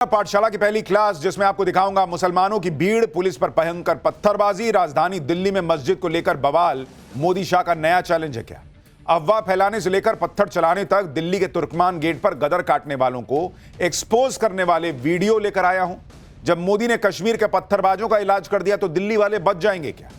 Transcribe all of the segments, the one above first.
पाठशाला की पहली क्लास जिसमें आपको दिखाऊंगा मुसलमानों की भीड़, पुलिस पर भयंकर पत्थरबाजी, राजधानी दिल्ली में मस्जिद को लेकर बवाल। मोदी शाह का नया चैलेंज है क्या? अफवाह फैलाने से लेकर पत्थर चलाने तक दिल्ली के तुर्कमान गेट पर गदर काटने वालों को एक्सपोज करने वाले वीडियो लेकर आया हूं। जब मोदी ने कश्मीर के पत्थरबाजों का इलाज कर दिया तो दिल्ली वाले बच जाएंगे क्या?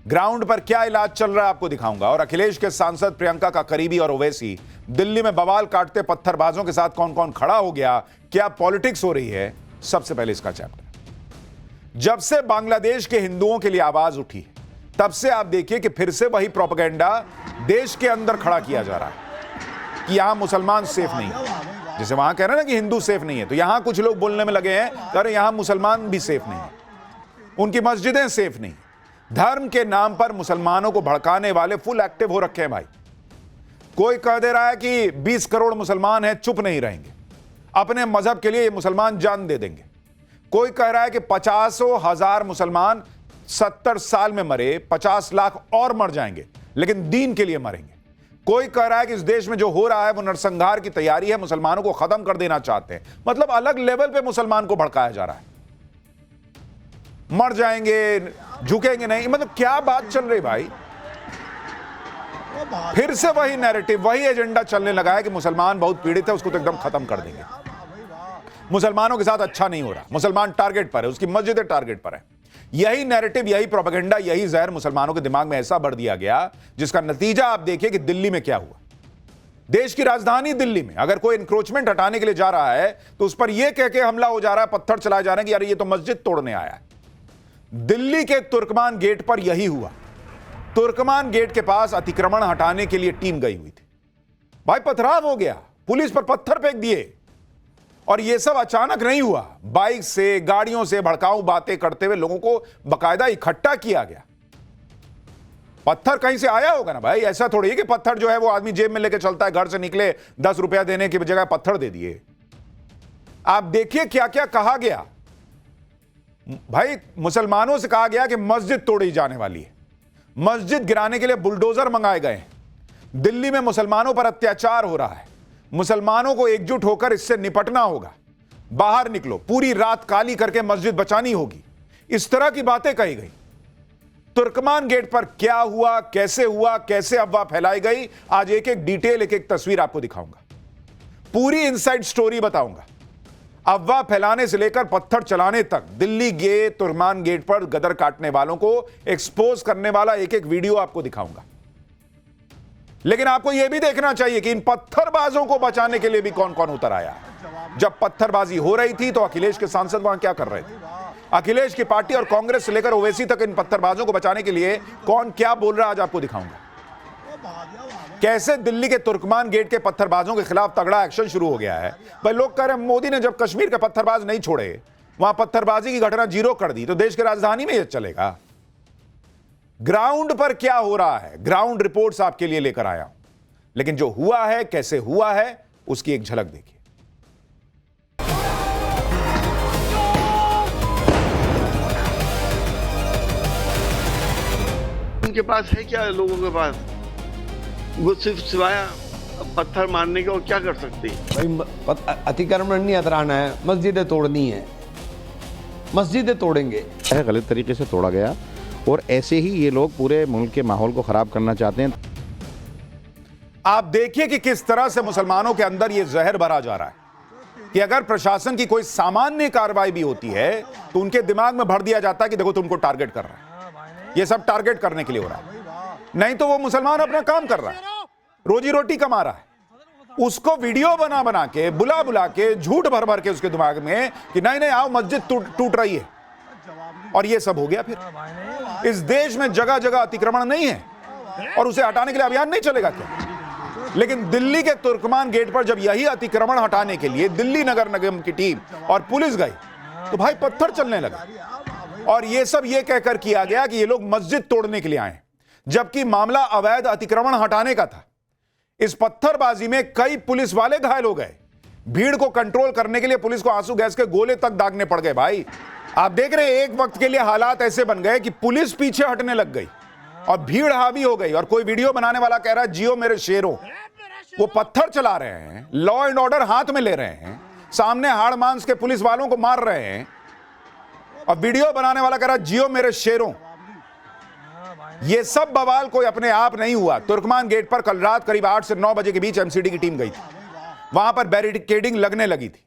ग्राउंड पर क्या इलाज चल रहा है आपको दिखाऊंगा। और अखिलेश के सांसद प्रियंका का करीबी और ओवैसी दिल्ली में बवाल काटते पत्थरबाजों के साथ कौन कौन खड़ा हो गया, क्या पॉलिटिक्स हो रही है, सबसे पहले इसका चैप्टर। जब से बांग्लादेश के हिंदुओं के लिए आवाज उठी तब से आप देखिए कि फिर से वही प्रोपेगेंडा देश के अंदर खड़ा किया जा रहा है कि यहां मुसलमान सेफ नहीं है। जैसे वहां कह रहे हैं ना कि हिंदू सेफ नहीं है, तो यहां कुछ लोग बोलने में लगे हैं अरे यहां मुसलमान भी सेफ नहीं है, उनकी मस्जिदें सेफ नहीं। धर्म के नाम पर मुसलमानों को भड़काने वाले फुल एक्टिव हो रखे हैं भाई। कोई कह दे रहा है कि 20 करोड़ मुसलमान हैं, चुप नहीं रहेंगे, अपने मजहब के लिए ये मुसलमान जान दे देंगे। कोई कह रहा है कि 50,000 मुसलमान 70 साल में मरे, 50 लाख और मर जाएंगे लेकिन दीन के लिए मरेंगे। कोई कह रहा है कि इस देश में जो हो रहा है वो नरसंहार की तैयारी है, मुसलमानों को खत्म कर देना चाहते हैं। मतलब अलग लेवल पे मुसलमान को भड़काया जा रहा है, मर जाएंगे, झुकेंगे नहीं। मतलब क्या बात चल रही भाई? फिर से वही नैरेटिव, वही एजेंडा चलने लगा है कि मुसलमान बहुत पीड़ित है, उसको तो एकदम खत्म कर देंगे। मुसलमानों के साथ अच्छा नहीं हो रहा, मुसलमान टारगेट पर है, उसकी मस्जिदें टारगेट पर है। यही नैरेटिव, यही प्रोपेगेंडा, यही जहर मुसलमानों के दिमाग में ऐसा भर दिया गया जिसका नतीजा आप देखिए कि दिल्ली में क्या हुआ। देश की राजधानी दिल्ली में अगर कोई इंक्रोचमेंट हटाने के लिए जा रहा है तो उस पर यह कह के हमला हो जा रहा है, पत्थर चलाए जा रहे हैं कि अरे ये तो मस्जिद तोड़ने आया है। दिल्ली के तुर्कमान गेट पर यही हुआ। तुर्कमान गेट के पास अतिक्रमण हटाने के लिए टीम गई हुई थी। भाई पथराव हो गया, पुलिस पर पत्थर फेंक दिए। और यह सब अचानक नहीं हुआ, बाइक से, गाड़ियों से भड़काऊ बातें करते हुए लोगों को बकायदा इकट्ठा किया गया। पत्थर कहीं से आया होगा ना भाई, ऐसा थोड़ी है कि पत्थर जो है वो आदमी जेब में लेके चलता है, घर से निकले 10 रुपया देने की जगह पत्थर दे दिए। आप देखिए क्या क्या कहा गया भाई। मुसलमानों से कहा गया कि मस्जिद तोड़ी जाने वाली है, मस्जिद गिराने के लिए बुलडोजर मंगाए गए हैं। दिल्ली में मुसलमानों पर अत्याचार हो रहा है, मुसलमानों को एकजुट होकर इससे निपटना होगा। बाहर निकलो, पूरी रात काली करके मस्जिद बचानी होगी। इस तरह की बातें कही गई। तुर्कमान गेट पर क्या हुआ, कैसे अफवाह फैलाई गई, आज एक एक डिटेल, एक एक तस्वीर आपको दिखाऊंगा, पूरी इनसाइड स्टोरी बताऊंगा। अफवाह फैलाने से लेकर पत्थर चलाने तक दिल्ली के तुर्कमान गेट पर गदर काटने वालों को एक्सपोज करने वाला एक एक वीडियो आपको दिखाऊंगा। लेकिन आपको यह भी देखना चाहिए कि इन पत्थरबाजों को बचाने के लिए भी कौन कौन उतर आया। जब पत्थरबाजी हो रही थी तो अखिलेश के सांसद वहां क्या कर रहे थे? अखिलेश की पार्टी और कांग्रेस से लेकर ओवैसी तक इन पत्थरबाजों को बचाने के लिए कौन क्या बोल रहा है, आज आपको दिखाऊंगा। कैसे दिल्ली के तुर्कमान गेट के पत्थरबाजों के खिलाफ तगड़ा एक्शन शुरू हो गया है। भाई लोग कह रहे हैं मोदी ने जब कश्मीर के पत्थरबाज नहीं छोड़े, वहां पत्थरबाजी की घटना 0 कर दी, तो देश की राजधानी में यह चलेगा। ग्राउंड पर क्या हो रहा है, ग्राउंड रिपोर्ट्स आपके लिए लेकर आया हूं। लेकिन जो हुआ है, कैसे हुआ है, उसकी एक झलक देखिए। उनके पास है क्या, लोगों के पास वो सिर्फ सिवाय पत्थर मारने के और क्या कर सकते हैं? भाई अतिक्रमण नहीं हटाना है, मस्जिदें तोड़नी है, मस्जिदें तोड़ेंगे। गलत तरीके से तोड़ा गया और ऐसे ही ये लोग पूरे मुल्क के माहौल को खराब करना चाहते हैं। आप देखिए कि किस तरह से मुसलमानों के अंदर यह जहर भरा जा रहा है कि अगर प्रशासन की कोई सामान्य कार्रवाई भी होती है तो उनके दिमाग में भर दिया जाता है कि देखो तुमको टारगेट कर रहा है, यह सब टारगेट करने के लिए हो रहा है। नहीं तो वो मुसलमान अपना काम कर रहा है, रोजी रोटी कमा रहा है। उसको वीडियो बना बना के, बुला बुला के, झूठ भर भर के उसके दिमाग में कि नहीं नहीं आओ मस्जिद टूट रही है, और ये सब हो गया। फिर इस देश में जगह जगह अतिक्रमण नहीं है और उसे हटाने के लिए अभियान नहीं चलेगा क्या? लेकिन दिल्ली के तुर्कमान गेट पर जब यही अतिक्रमण हटाने के लिए दिल्ली नगर निगम की टीम और पुलिस गई तो भाई पत्थर चलने लगे। और ये सब ये कहकर किया गया कि ये लोग मस्जिद तोड़ने के लिए आए, जबकि मामला अवैध अतिक्रमण हटाने का था। इस पत्थरबाजी में कई पुलिस वाले घायल हो गए। भीड़ को कंट्रोल करने के लिए पुलिस को आंसू गैस के गोले तक दागने पड़ गए। भाई आप देख रहे हैं, एक वक्त के लिए हालात ऐसे बन गए कि पुलिस पीछे हटने लग गई और भीड़ हावी हो गई। और कोई वीडियो बनाने वाला कह रहा है जियो मेरे शेरों, वो पत्थर चला रहे हैं, लॉ एंड ऑर्डर हाथ में ले रहे हैं, सामने हाड़ मांस के पुलिस वालों को मार रहे हैं और वीडियो बनाने वाला कह रहा जियो मेरे शेरों। ये सब बवाल कोई अपने आप नहीं हुआ। तुर्कमान गेट पर कल रात करीब 8 से 9 बजे के बीच एमसीडी की टीम गई थी। वहां पर बैरिकेडिंग लगने लगी थी,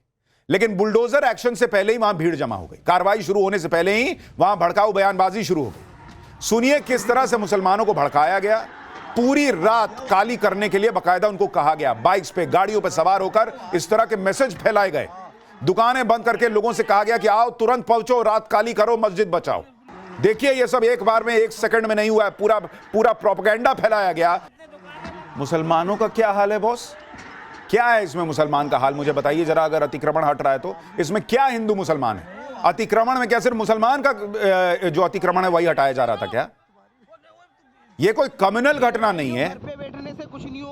लेकिन बुलडोजर एक्शन से पहले ही वहां भीड़ जमा हो गई। कार्रवाई शुरू होने से पहले ही वहां भड़काऊ बयानबाजी शुरू हो गई। सुनिए किस तरह से मुसलमानों को भड़काया गया। पूरी रात काली करने के लिए बाकायदा उनको कहा गया, बाइक्स पे गाड़ियों पे सवार होकर इस तरह के मैसेज फैलाए गए। दुकानें बंद करके लोगों से कहा गया कि आओ तुरंत पहुंचो, रात काली करो, मस्जिद बचाओ। देखिए ये सब एक बार में, एक सेकंड में नहीं हुआ है, पूरा प्रोपेगेंडा फैलाया गया। मुसलमानों का क्या हाल है बॉस? क्या है इसमें मुसलमान का हाल, मुझे बताइए जरा। अगर अतिक्रमण हट रहा है तो इसमें क्या हिंदू मुसलमान है? अतिक्रमण में क्या सिर्फ मुसलमान का जो अतिक्रमण है वही हटाया जा रहा था क्या? यह कोई कम्युनल घटना नहीं है,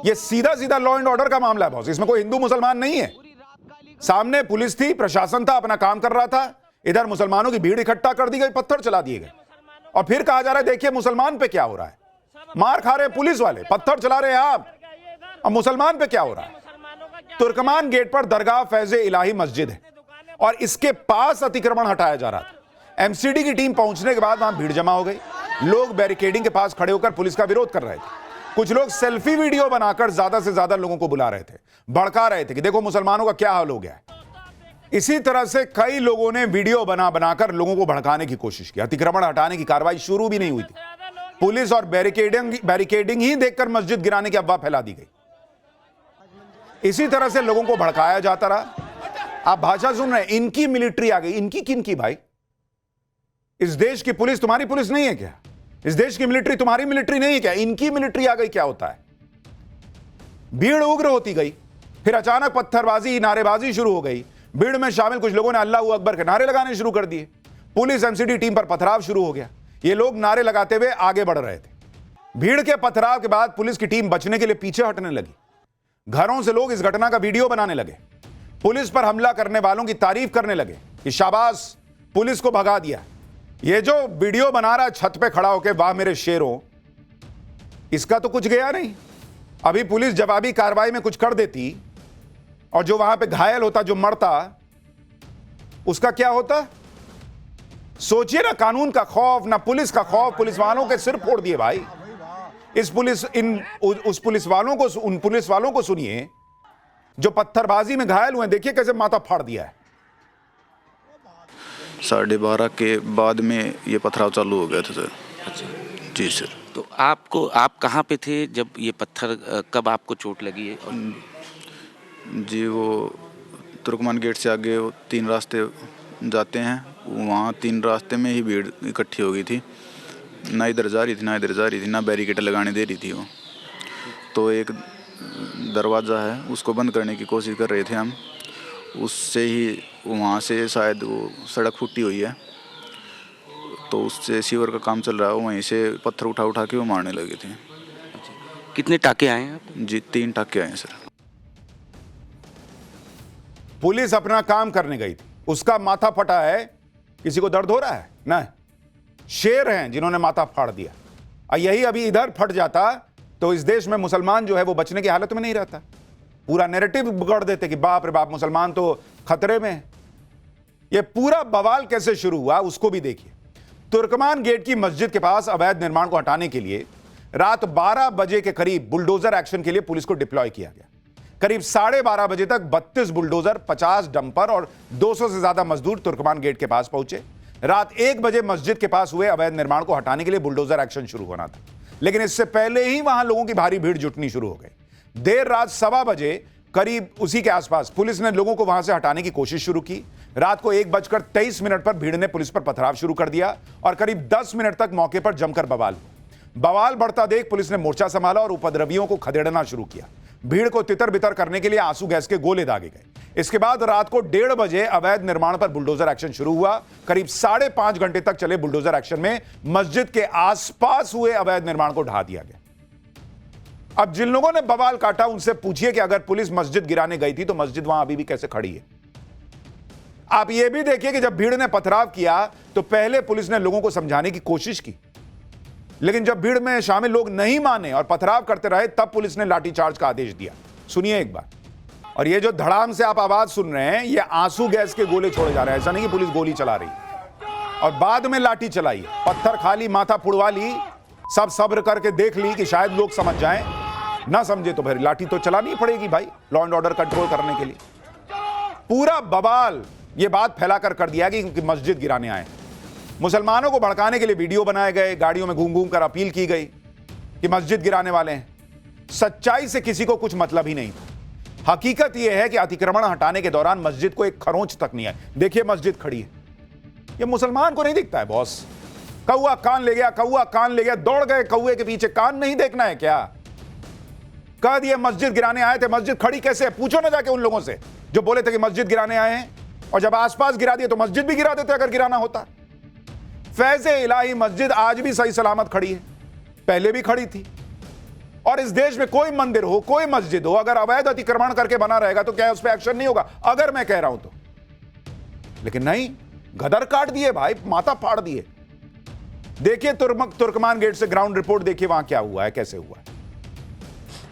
यह सीधा सीधा लॉ एंड ऑर्डर का मामला है बॉस। इसमें कोई हिंदू मुसलमान नहीं है। सामने पुलिस थी, प्रशासन था, अपना काम कर रहा था। इधर मुसलमानों की भीड़ इकट्ठा कर दी गई, पत्थर चला दिए गए और फिर कहा जा रहा है देखिए मुसलमान पे क्या हो रहा है। मार खा रहे हैं पुलिस वाले, पत्थर चला रहे हैं आप, अब मुसलमान पे क्या हो रहा है? तुर्कमान गेट पर दरगाह फैज़े इलाही मस्जिद है और इसके पास अतिक्रमण हटाया जा रहा था। एमसीडी की टीम पहुंचने के बाद वहां भीड़ जमा हो गई। लोग बैरिकेडिंग के पास खड़े होकर पुलिस का विरोध कर रहे थे। कुछ लोग सेल्फी वीडियो बनाकर ज्यादा से ज्यादा लोगों को बुला रहे थे, भड़का रहे थे कि देखो मुसलमानों का क्या हाल हो गया है। इसी तरह से कई लोगों ने वीडियो बनाकर लोगों को भड़काने की कोशिश की। अतिक्रमण हटाने की कार्रवाई शुरू भी नहीं हुई थी। पुलिस और बैरिकेडिंग ही देखकर मस्जिद गिराने की अफवाह फैला दी गई। इसी तरह से लोगों को भड़काया जाता रहा। आप भाषा सुन रहे हैं, इनकी मिलिट्री आ गई। इनकी किन की भाई? इस देश की पुलिस तुम्हारी पुलिस नहीं है क्या? इस देश की मिलिट्री तुम्हारी मिलिट्री नहीं है क्या? इनकी मिलिट्री आ गई। क्या होता है? भीड़ उग्र होती गई, फिर अचानक पत्थरबाजी, नारेबाजी शुरू हो गई। भीड़ में शामिल कुछ लोगों ने अल्लाहू अकबर के नारे लगाने शुरू कर दिए। पुलिस एमसीडी टीम पर पथराव शुरू हो गया। ये लोग नारे लगाते हुए आगे बढ़ रहे थे। भीड़ के पथराव के बाद पुलिस की टीम बचने के लिए पीछे हटने लगी। घरों से लोग इस घटना का वीडियो बनाने लगे। पुलिस पर हमला करने वालों की तारीफ करने लगे कि शाबाश, पुलिस को भगा दिया। ये जो वीडियो बना रहा है छत पे खड़ा होकर, वाह मेरे शेरों, इसका तो कुछ गया नहीं। अभी पुलिस जवाबी कार्रवाई में कुछ कर देती और जो वहां पे घायल होता, जो मरता, उसका क्या होता? सोचिए ना, कानून का खौफ, ना पुलिस का खौफ। पुलिस वालों के सिर फोड़ दिए भाई। उन पुलिस वालों को सुनिए जो पत्थरबाजी में घायल हुए। देखिए कैसे माथा फाड़ दिया है। 12:30 के बाद में ये पथराव चालू हो गया था सर। अच्छा जी सर। तो आप कहाँ पे थे जब ये पत्थर, कब आपको चोट लगी है? जी वो तुर्कमान गेट से आगे वो 3 रास्ते जाते हैं, वहाँ 3 रास्ते में ही भीड़ इकट्ठी हो गई थी। ना इधर जा रही थी ना इधर जा रही थी, ना बैरिकेड लगाने दे रही थी वो। तो एक दरवाज़ा है, उसको बंद करने की कोशिश कर रहे थे हम। उससे ही वहाँ से शायद वो सड़क फूटी हुई है, तो उससे सीवर का काम चल रहा है, वहीं से पत्थर उठा के वो मारने लगे थे। कितने टाके आए हैं आपको? जी 3 टाके आए हैं सर। पुलिस अपना काम करने गई थी, उसका माथा फटा है। किसी को दर्द हो रहा है? नहीं, शेर हैं जिन्होंने माथा फाड़ दिया। और यही अभी इधर फट जाता तो इस देश में मुसलमान जो है वो बचने की हालत में नहीं रहता। पूरा नैरेटिव बिगड़ देते कि बाप रे बाप, मुसलमान तो खतरे में है। ये पूरा बवाल कैसे शुरू हुआ उसको भी देखिए। तुर्कमान गेट की मस्जिद के पास अवैध निर्माण को हटाने के लिए रात 12 बजे के करीब बुलडोजर एक्शन के लिए पुलिस को डिप्लॉय किया गया। करीब 12:30 बजे तक 32 बुलडोजर, 50 डंपर और 200 से ज्यादा मजदूर तुर्कमान गेट के पास पहुंचे। रात 1 बजे मस्जिद के पास हुए अवैध निर्माण को हटाने के लिए बुलडोजर एक्शन शुरू होना था, लेकिन इससे पहले ही वहां लोगों की भारी भीड़ जुटनी शुरू हो गई। देर रात 1:15 बजे करीब उसी के आसपास पुलिस ने लोगों को वहां से हटाने की कोशिश शुरू की। रात को 1:23 पर भीड़ ने पुलिस पर पथराव शुरू कर दिया और करीब 10 मिनट तक मौके पर जमकर बवाल बढ़ता देख पुलिस ने मोर्चा संभाला और उपद्रवियों को खदेड़ना शुरू किया। भीड़ को तितर बितर करने के लिए आंसू गैस के गोले दागे गए। इसके बाद रात को 1:30 बजे अवैध निर्माण पर बुलडोजर एक्शन शुरू हुआ। करीब 5.5 घंटे तक चले बुलडोजर एक्शन में मस्जिद के आसपास हुए अवैध निर्माण को ढा दिया गया। अब जिन लोगों ने बवाल काटा उनसे पूछिए कि अगर पुलिस मस्जिद गिराने गई थी तो मस्जिद वहां अभी भी कैसे खड़ी है। आप यह भी देखिए कि जब भीड़ ने पथराव किया तो पहले पुलिस ने लोगों को समझाने की कोशिश की, लेकिन जब भीड़ में शामिल लोग नहीं माने और पथराव करते रहे तब पुलिस ने लाठीचार्ज का आदेश दिया। सुनिए एक बार। और ये जो धड़ाम से आप आवाज सुन रहे हैं, ये आंसू गैस के गोले छोड़े जा रहे हैं। ऐसा नहीं कि पुलिस गोली चला रही और बाद में लाठी चलाई, पत्थर खाली, माथा फुड़वा ली, सब सब्र करके देख ली कि शायद लोग समझ जाएं, ना समझे तो फिर लाठी तो चलानी पड़ेगी भाई, लॉ एंड ऑर्डर कंट्रोल करने के लिए। पूरा बवाल ये बात फैलाकर कर दिया कि मस्जिद गिराने आए। मुसलमानों को भड़काने के लिए वीडियो बनाए गए, गाड़ियों में घूम घूम कर अपील की गई कि मस्जिद गिराने वाले हैं। सच्चाई से किसी को कुछ मतलब ही नहीं था। हकीकत यह है कि अतिक्रमण हटाने के दौरान मस्जिद को एक खरोंच तक नहीं है। देखिए मस्जिद खड़ी है, ये मुसलमान को नहीं दिखता है बॉस। कौआ कान ले गया, कौआ कान ले गया, दौड़ गए कौए के पीछे, कान नहीं देखना है क्या? कह दिए मस्जिद गिराने आए थे, मस्जिद खड़ी कैसे है? पूछो ना जाके उन लोगों से जो बोले थे कि मस्जिद गिराने आए हैं, और जब आसपास गिरा दिए तो मस्जिद भी गिरा देते अगर गिराना होता। फैज़े इलाही मस्जिद आज भी सही सलामत खड़ी है, पहले भी खड़ी थी। और इस देश में कोई मंदिर हो, कोई मस्जिद हो, अगर अवैध अतिक्रमण करके बना रहेगा तो क्या उस पर एक्शन नहीं होगा? अगर मैं कह रहा हूं तो। लेकिन नहीं, गदर काट दिए भाई, माथा फाड़ दिए। देखिए तुर्कमान गेट से ग्राउंड रिपोर्ट देखिए, वहां क्या हुआ है, कैसे हुआ है।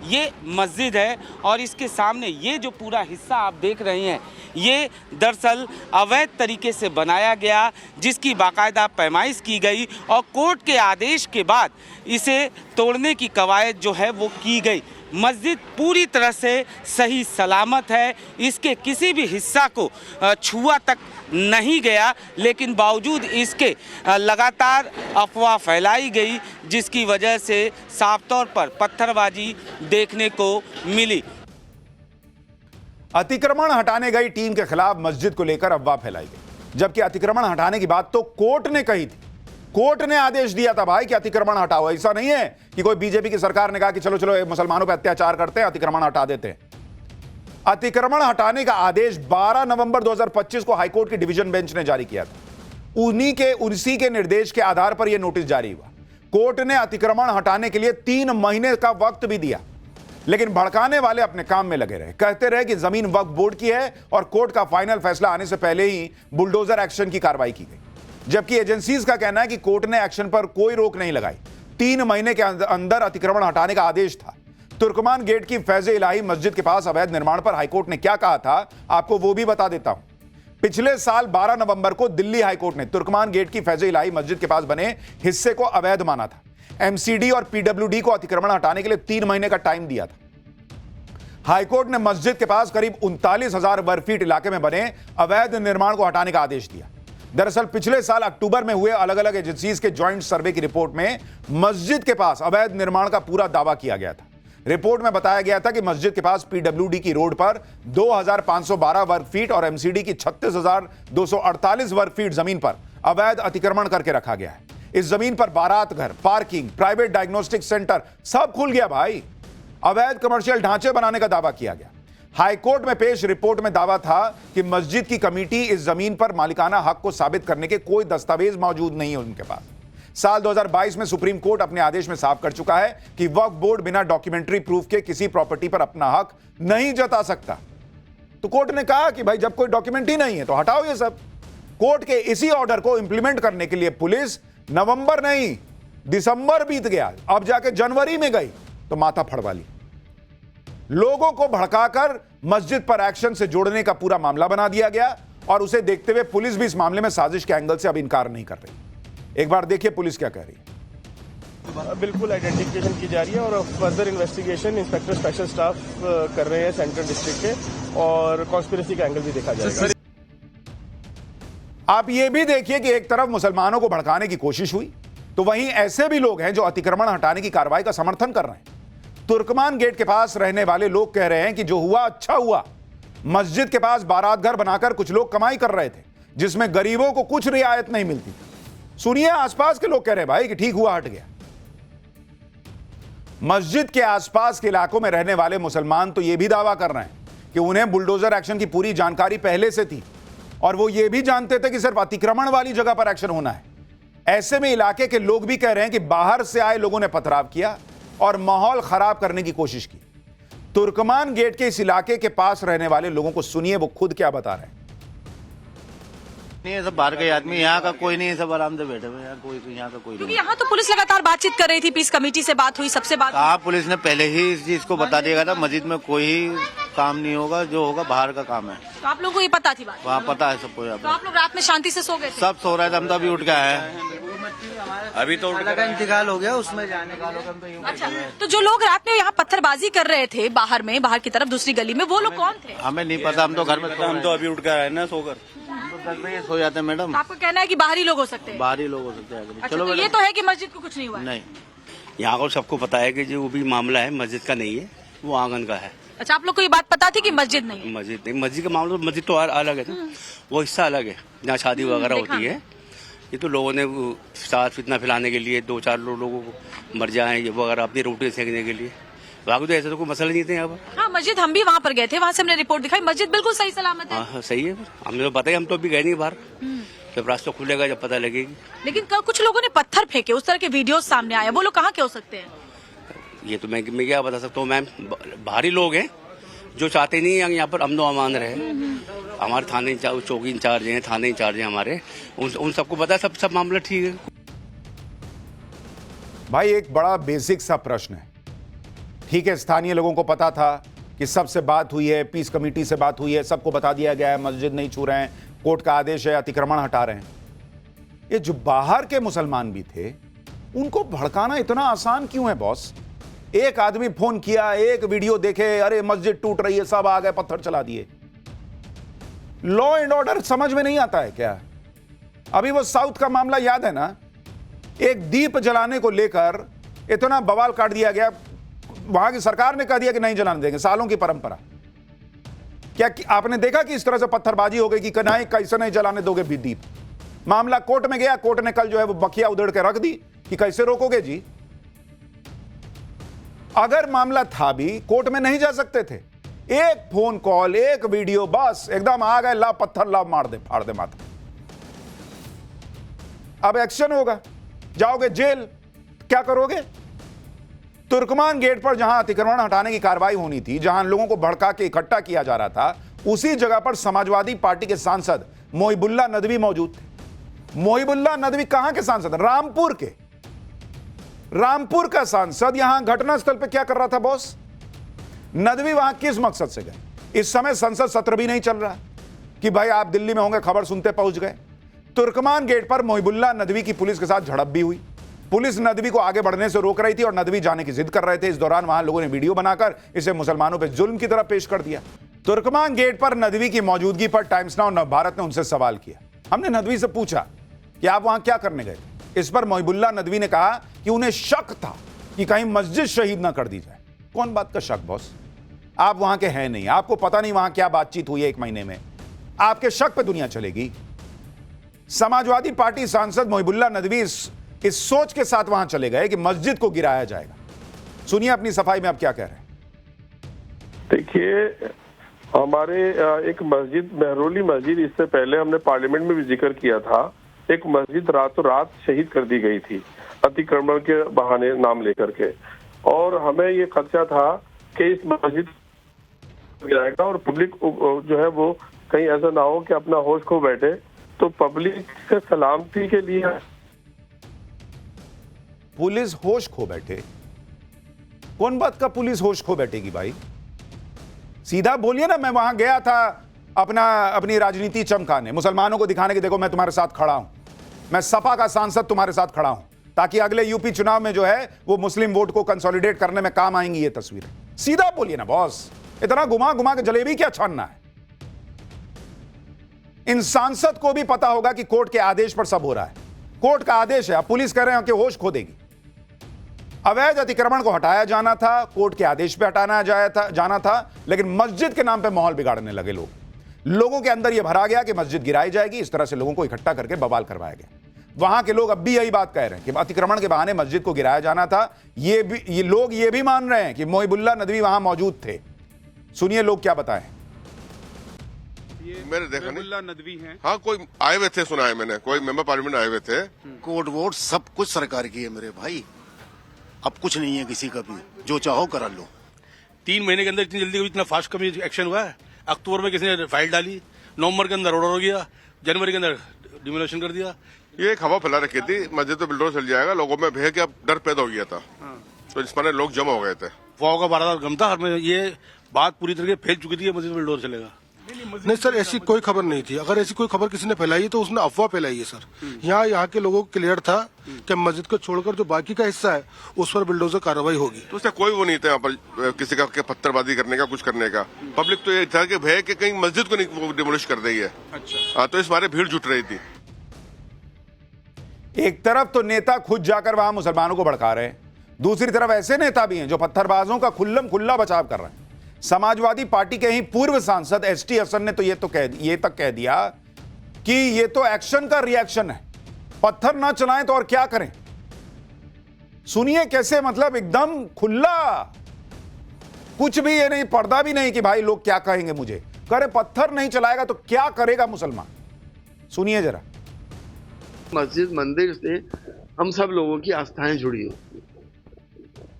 ये मस्जिद है और इसके सामने ये जो पूरा हिस्सा आप देख रहे हैं, ये दरअसल अवैध तरीके से बनाया गया, जिसकी बाकायदा पैमाइश की गई और कोर्ट के आदेश के बाद इसे तोड़ने की कवायद जो है वो की गई। मस्जिद पूरी तरह से सही सलामत है, इसके किसी भी हिस्सा को छुआ तक नहीं गया, लेकिन बावजूद इसके लगातार अफवाह फैलाई गई, जिसकी वजह से साफ तौर पर पत्थरबाजी देखने को मिली। अतिक्रमण हटाने गई टीम के खिलाफ मस्जिद को लेकर अफवाह फैलाई गई, जबकि अतिक्रमण हटाने की बात तो कोर्ट ने कही थी। कोर्ट ने आदेश दिया था भाई कि अतिक्रमण हटाओ। ऐसा नहीं है कि कोई बीजेपी की सरकार ने कहा कि चलो चलो मुसलमानों पर अत्याचार करते हैं, अतिक्रमण हटा देते हैं। अतिक्रमण हटाने का आदेश 12 नवंबर 2025 को हाईकोर्ट की डिवीजन बेंच ने जारी किया था। उसी के निर्देश के आधार पर यह नोटिस जारी हुआ। कोर्ट ने अतिक्रमण हटाने के लिए 3 महीने का वक्त भी दिया, लेकिन भड़काने वाले अपने काम में लगे रहे। कहते रहे कि जमीन वक्फ बोर्ड की है और कोर्ट का फाइनल फैसला आने से पहले ही बुलडोजर एक्शन की कार्रवाई की गई, जबकि एजेंसीज का कहना है कि कोर्ट ने एक्शन पर कोई रोक नहीं लगाई। 3 महीने के अंदर अतिक्रमण हटाने का आदेश था। तुर्कमान गेट की फैज़े इलाही मस्जिद के पास अवैध निर्माण पर हाईकोर्ट ने क्या कहा था, आपको वो भी बता देता हूं। पिछले साल 12 नवंबर को दिल्ली हाईकोर्ट ने तुर्कमान गेट की फैज़े इलाही मस्जिद के पास बने हिस्से को अवैध माना था। एमसीडी और पीडब्ल्यूडी को अतिक्रमण हटाने के लिए 3 महीने का टाइम दिया था। हाईकोर्ट ने मस्जिद के पास करीब 39,000 वर्ग फीट इलाके में बने अवैध निर्माण को हटाने का आदेश दिया। दरअसल पिछले साल अक्टूबर में हुए अलग अलग एजेंसीज के ज्वाइंट सर्वे की रिपोर्ट में मस्जिद के पास अवैध निर्माण का पूरा दावा किया गया था। रिपोर्ट में बताया गया था कि मस्जिद के पास पीडब्ल्यूडी की रोड पर 2,512 वर्ग फीट और एमसीडी की 36,248 वर्ग फीट जमीन पर अवैध अतिक्रमण करके रखा गया है। इस जमीन पर बारात घर, पार्किंग, प्राइवेट डायग्नोस्टिक सेंटर सब खुल गया भाई। अवैध कमर्शियल ढांचे बनाने का दावा किया गया। हाईकोर्ट में पेश रिपोर्ट में दावा था कि मस्जिद की कमेटी इस जमीन पर मालिकाना हक को साबित करने के कोई दस्तावेज मौजूद नहीं है उनके पास। साल 2022 में सुप्रीम कोर्ट अपने आदेश में साफ कर चुका है कि वक्फ बोर्ड बिना डॉक्यूमेंट्री प्रूफ के किसी प्रॉपर्टी पर अपना हक नहीं जता सकता। तो कोर्ट ने कहा कि भाई जब कोई डॉक्यूमेंट ही नहीं है तो हटाओ ये सब। कोर्ट के इसी ऑर्डर को इंप्लीमेंट करने के लिए पुलिस नवंबर नहीं दिसंबर बीत गया, अब जाके जनवरी में गई तो माथा फड़वा ली। लोगों को भड़काकर मस्जिद पर एक्शन से जोड़ने का पूरा मामला बना दिया गया और उसे देखते हुए पुलिस भी इस मामले में साजिश के एंगल से अब इनकार नहीं कर रही। एक बार देखिए पुलिस क्या कह रही है। बिल्कुल आइडेंटिफिकेशन की जा रही है और further investigation inspector special staff कर रहे हैं सेंट्रल डिस्ट्रिक्ट के, और कॉन्स्पिरेसी का एंगल भी देखा जाएगा। आप ये भी देखिए कि एक तरफ मुसलमानों को भड़काने की कोशिश हुई तो वहीं ऐसे भी लोग हैं जो अतिक्रमण हटाने की कार्रवाई का समर्थन कर रहे हैं। तुर्कमान गेट के पास रहने वाले लोग कह रहे हैं कि जो हुआ अच्छा हुआ। मस्जिद के पास बारात घर बनाकर कुछ लोग कमाई कर रहे थे, जिसमें गरीबों को कुछ रियायत नहीं मिलती। सुनिए आसपास के लोग कह रहे हैं भाई कि ठीक हुआ, हट गया। मस्जिद के आसपास के इलाकों में रहने वाले मुसलमान तो यह भी दावा कर रहे हैं कि उन्हें बुलडोजर एक्शन की पूरी जानकारी पहले से थी और वो ये भी जानते थे कि सिर्फ अतिक्रमण वाली जगह पर एक्शन होना है। ऐसे में इलाके के लोग भी कह रहे हैं कि बाहर से आए लोगों ने पथराव किया और माहौल खराब करने की कोशिश की। तुर्कमान गेट के इस इलाके के पास रहने वाले लोगों को सुनिए वो खुद क्या बता रहे हैं। नहीं, ये सब बाहर के आदमी, यहाँ का कोई नहीं, सब आराम से बैठे हुए हैं, कोई यहाँ का कोई नहीं। यहाँ तो पुलिस लगातार बातचीत कर रही थी, पीस कमेटी से बात हुई, सबसे बात पहले ही इस चीज को बता दिया गया था, मस्जिद में कोई काम नहीं होगा, जो होगा बाहर का काम है। तो आप लोगों को ये पता थी बात? वहाँ पता है सबको। यहाँ तो आप लोग रात में शांति से सो गए थे? सब सो रहे थे, हम तो अभी उठ गए हैं। अभी तो का इंतकाल हो गया, उसमें जाने का लोग हम तो यूं अच्छा, तो जो लोग रात में यहाँ पत्थरबाजी कर रहे थे बाहर में, बाहर की तरफ दूसरी गली में, वो लोग कौन थे? हमें नहीं पता, हम तो घर में हम तो अभी उठ कर आए ना सोकर। तो 10 बजे सो जाते हैं मैडम। तो आपका कहना है कि बाहरी लोग हो सकते हैं? बाहरी लोग हो सकते हैं। अच्छा, चलो तो ये तो है कि मस्जिद को कुछ नहीं हुआ? नहीं, यहाँ को सबको पता है कि जो भी मामला है मस्जिद का नहीं है, वो आंगन का है। अच्छा, आप लोग को ये बात पता थी कि मस्जिद नहीं है? मस्जिद नहीं, मस्जिद का मामला, मस्जिद तो अलग है ना, वो हिस्सा अलग है जहाँ शादी वगैरह होती है। ये तो लोगों ने साथ फितना फैलाने के लिए 2-4 लोगों को मर जाए ये वगैरह अपनी रोटी सेकने के लिए, बाकी तो ऐसे तो कोई मसला नहीं थे यहाँ पर। हाँ, मस्जिद हम भी वहाँ पर गए थे, वहाँ से हमने रिपोर्ट दिखाई, मस्जिद बिल्कुल सही सलामत है। हाँ सही है, हमें तो पता है, हम तो अभी गए नहीं बाहर, जब रास्ता खुलेगा जब पता लगेगी। लेकिन कुछ लोगों ने पत्थर फेंके, उस तरह के वीडियोस सामने आए, वो लोग कहाँ के हो सकते हैं? ये तो मैं क्या बता सकता हूँ मैम, बाहरी लोग हैं जो चाहते नहीं है यहाँ पर अमन व अमान रहे। हमारे थाने चौकी इंचार्ज हैं, थाने इंचार्ज हैं हमारे, उन सबको पता है, सब मामला ठीक है। भाई एक बड़ा बेसिक सा प्रश्न है। ठीक है, स्थानीय लोगों को पता था कि सबसे बात हुई है, पीस कमेटी से बात हुई है, सबको बता दिया गया है, मस्जिद नहीं छू रहे हैं, कोर्ट का आदेश है, अतिक्रमण हटा रहे हैं। ये जो बाहर के मुसलमान भी थे, उनको भड़काना इतना आसान क्यों है बॉस? एक आदमी फोन किया, एक वीडियो देखे, अरे मस्जिद टूट रही है, सब आ गए, पत्थर चला दिए। लॉ एंड ऑर्डर समझ में नहीं आता है क्या? अभी वो साउथ का मामला याद है ना, एक दीप जलाने को लेकर इतना बवाल काट दिया गया, वहां की सरकार ने कह दिया कि नहीं जलाने देंगे, सालों की परंपरा। क्या आपने देखा कि इस तरह से पत्थरबाजी हो गई कि नहीं, कैसे नहीं जलाने दोगे भी दीप? मामला कोर्ट में गया, कोर्ट ने कल जो है वो बखिया उधेड़ के रख दी कि कैसे रोकोगे जी। अगर मामला था भी, कोर्ट में नहीं जा सकते थे। एक फोन कॉल, एक वीडियो, बस एकदम आ गए, ला पत्थर, ला मार दे, फाड़ दे माथा। अब एक्शन होगा, जाओगे जेल, क्या करोगे? तुर्कमान गेट पर जहां अतिक्रमण हटाने की कार्रवाई होनी थी, जहां लोगों को भड़का के इकट्ठा किया जा रहा था, उसी जगह पर समाजवादी पार्टी के सांसद मोहिबुल्लाह नदवी मौजूद थे। मोहिबुल्लाह नदवी कहां के सांसद? रामपुर के। रामपुर का सांसद यहां घटनास्थल पे क्या कर रहा था बॉस? नदवी वहां किस मकसद से गए? इस समय संसद सत्र भी नहीं चल रहा कि भाई आप दिल्ली में होंगे, खबर सुनते पहुंच गए। तुर्कमान गेट पर मोहिबुल्लाह नदवी की पुलिस के साथ झड़प भी हुई। पुलिस नदवी को आगे बढ़ने से रोक रही थी और नदवी जाने की जिद कर रहे थे। इस दौरान वहां लोगों ने वीडियो बनाकर इसे मुसलमानों पर जुल्म की तरह पेश कर दिया। तुर्कमान गेट पर नदवी की मौजूदगी पर टाइम्स नाउ नवभारत ने उनसे सवाल किया। हमने नदवी से पूछा कि आप वहां क्या करने गए? इस पर मोहिबुल्लाह नदवी ने कहा कि उन्हें शक था कि कहीं मस्जिद शहीद ना कर दी जाए। कौन बात का शक बॉस? आप वहां के हैं नहीं, आपको पता नहीं वहां क्या बातचीत हुई है 1 महीने में। आपके शक पे दुनिया चलेगी? समाजवादी पार्टी सांसद मोहिबुल्लाह नदवी इस सोच के साथ वहां चले गए कि मस्जिद को गिराया जाएगा। सुनिए अपनी सफाई में आप क्या कह रहे हैं। देखिए, हमारे एक मस्जिद, महरौली मस्जिद, इससे पहले हमने पार्लियामेंट में भी जिक्र किया था, एक मस्जिद रातों रात शहीद कर दी गई थी अतिक्रमण के बहाने नाम लेकर के, और हमें ये खदशा था कि इस मस्जिद गिराएगा और पब्लिक जो है वो कहीं ऐसा ना हो कि अपना होश खो बैठे। तो पब्लिक से सलामती के लिए पुलिस होश खो बैठे? कौन बात का पुलिस होश खो बैठेगी भाई? सीधा बोलिए ना। मैं वहां गया था अपनी राजनीति चमकाने, मुसलमानों को दिखाने की देखो मैं तुम्हारे साथ खड़ा हूं, मैं सपा का सांसद तुम्हारे साथ खड़ा हूं, ताकि अगले यूपी चुनाव में जो है वो मुस्लिम वोट को कंसोलिडेट करने में काम आएंगी ये तस्वीरें। सीधा बोलिए ना बॉस, इतना घुमा घुमा के जलेबी क्या छानना है? इन सांसद को भी पता होगा कि कोर्ट के आदेश पर सब हो रहा है। कोर्ट का आदेश है, अब पुलिस कह रहे हैं कि होश खो देगी। अवैध अतिक्रमण को हटाया जाना था, कोर्ट के आदेश पे हटाना जाना था, लेकिन मस्जिद के नाम पे माहौल बिगाड़ने लगे लोगों के अंदर यह भरा गया कि मस्जिद गिराई जाएगी। इस तरह से लोगों को इकट्ठा करके बवाल करवाया गया। वहां के लोग अब भी यही बात कह रहे हैं कि अतिक्रमण के बहाने मस्जिद को गिराया जाना था। ये लोग ये भी मान रहे हैं कि मोहिबुल्लाह नदवी वहां मौजूद थे। सुनिए लोग क्या बताएं। मैंने देखा नहीं, नदवी हैं। हाँ, कोई आए हुए थे, सुना है मैंने, कोई मेंबर पार्लियामेंट आए हुए थे। कोर्ट वोट सब कुछ सरकार की है मेरे भाई, अब कुछ नहीं है किसी का भी, जो चाहो करा लो। 3 महीने के अंदर इतनी जल्दी इतना फास्ट कभी एक्शन हुआ है? अक्टूबर में किसी ने फाइल डाली, नवंबर के अंदर ऑर्डर हो गया, जनवरी के अंदर डिमोलिशन कर दिया। ये एक हवा फैला रखी थी, मस्जिद तो बिल्डर चल जाएगा, लोगों में भय के अब डर पैदा हो गया था। तो इस पर लोग जमा हो गए थे। फुआओं का 12 गम था, हमें ये बात पूरी तरीके फैल चुकी थी, मस्जिद में डोर चलेगा। नहीं सर, ऐसी कोई खबर नहीं थी। अगर ऐसी कोई खबर किसी ने फैलाई है तो उसने अफवाह फैलाई है सर। यहाँ के लोगों को क्लियर था कि मस्जिद को छोड़कर जो बाकी का हिस्सा है उस पर बुलडोजर कार्रवाई होगी। तो उससे कोई वो नहीं था यहाँ पर किसी का पत्थरबाजी करने का, कुछ करने का। पब्लिक तो ये था कि भय कि कहीं मस्जिद को नहीं डिमोलिश कर दी है। अच्छा। तो इस बारे भीड़ जुट रही थी। एक तरफ तो नेता खुद जाकर वहां मुसलमानों को भड़का रहे हैं, दूसरी तरफ ऐसे नेता भी हैं जो पत्थरबाजों का खुल्ला बचाव कर रहे हैं। समाजवादी पार्टी के ही पूर्व सांसद एसटी हसन ने तो ये तक कह दिया कि ये तो एक्शन का रिएक्शन है, पत्थर ना चलाएं तो और क्या करें। सुनिए कैसे, मतलब एकदम खुला, कुछ भी ये नहीं, पर्दा भी नहीं कि भाई लोग क्या कहेंगे मुझे। करे पत्थर नहीं चलाएगा तो क्या करेगा मुसलमान, सुनिए जरा। मस्जिद मंदिर से हम सब लोगों की आस्थाएं जुड़ी होती हैं,